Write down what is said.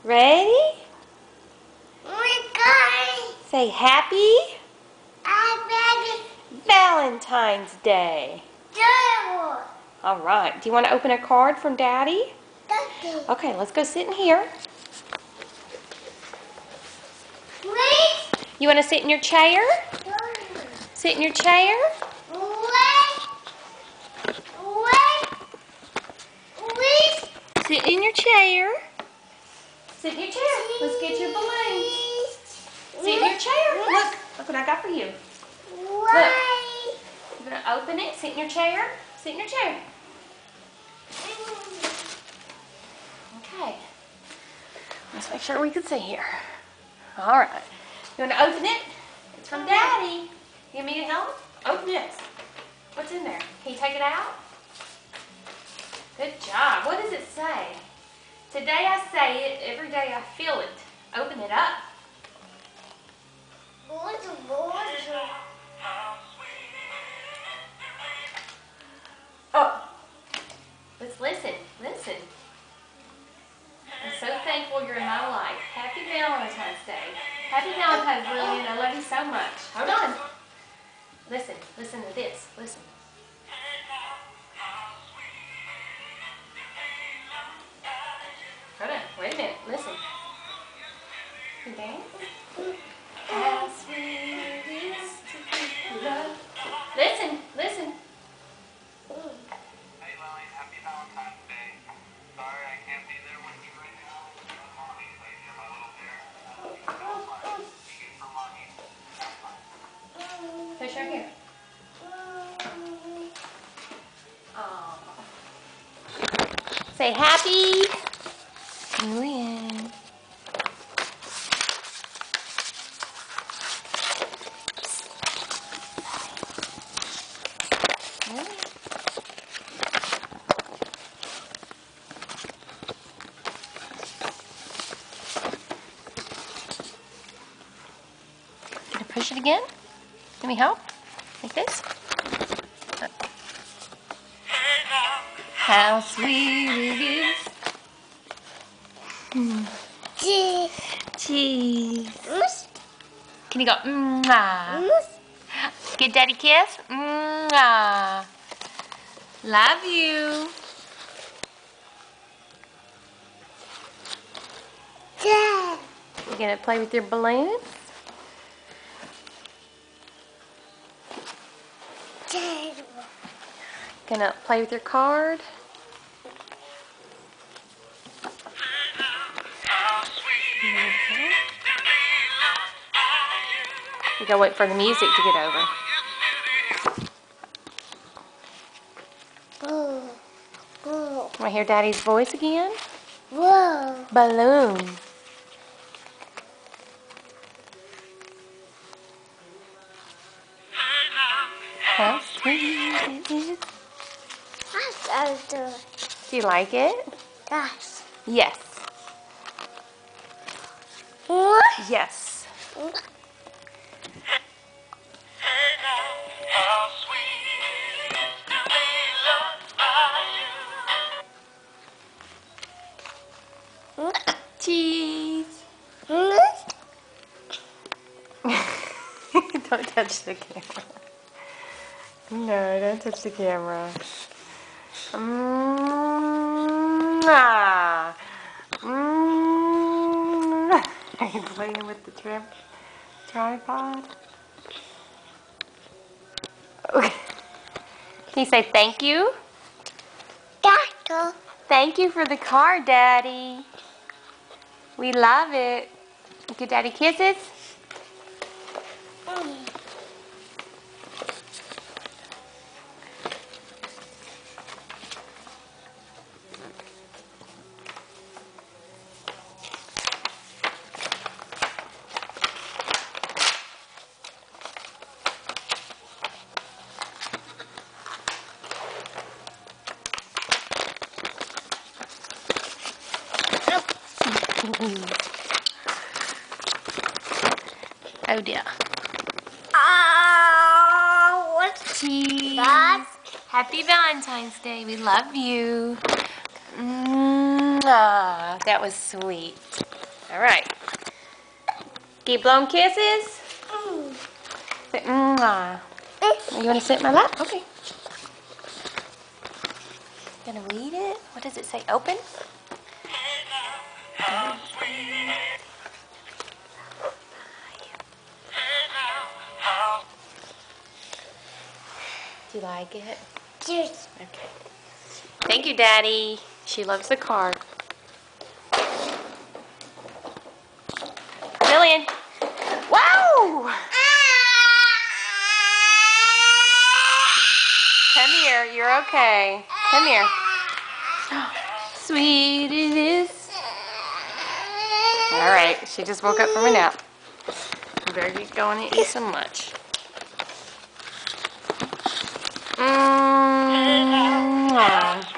Ready? We're going. Say happy I'm ready. Valentine's Day. Terrible. All right. Do you want to open a card from Daddy? Daddy. Okay, let's go sit in here. Wait. You want to sit in your chair? Sit in your chair? Wait. Sit in your chair. Sit in your chair. Let's get your balloons. Sit in your chair. Look what I got for you. Wait. You're going to open it. Sit in your chair. Sit in your chair. Okay. Let's make sure we can see here. All right. You want to open it? It's from Daddy. You need help? Open this. What's in there? Can you take it out? Good job. What does it say? Today I say it, every day I feel it. Open it up. Oh, let's listen. Listen. I'm so thankful you're in my life. Happy Valentine's Day. Happy Valentine's, Lillian. I love you so much. Hold on. Listen. Listen to this. Listen. Hold on. Wait a minute. Listen. You dance? How sweet it is to be loved. Listen. Listen. Hey Lily, happy Valentine's Day. Sorry I can't be there with you right now. Mommy, you're my little bear. That's fine. You get for mommy. That's fine. Push right here. Aww. Say happy. Julian. Can I push it again? Give me help? Like this? How sweet it is. Cheese. Can you go, mwah? Give Daddy a kiss? Mwah. Love you. You gonna play with your balloons? Gonna play with your card? You gotta wait for the music to get over. Want to hear Daddy's voice again? Whoa. Balloon. How sweet it is. Do you like it? Gosh. Yes. What? Yes. How sweet it is to be loved by you. Cheese. Don't touch the camera. No, don't touch the camera. Are you playing with the tripod? Okay. Can you say thank you? Thank you for the card, Daddy. We love it. Give Daddy kisses. Oh dear. What's Cheese. that? Happy Valentine's Day. We love you. That was sweet. All right. Keep blowing kisses. Say, mwah. You want to sit in my lap? Okay. Gonna read it? What does it say? Open? Do you like it? Cheers. Okay. Thank you, Daddy. She loves the card. Lillian. Wow! Come here. You're okay. Come here. Sweet it is. All right. She just woke up from a nap. You better get going and eat some lunch. Mwah.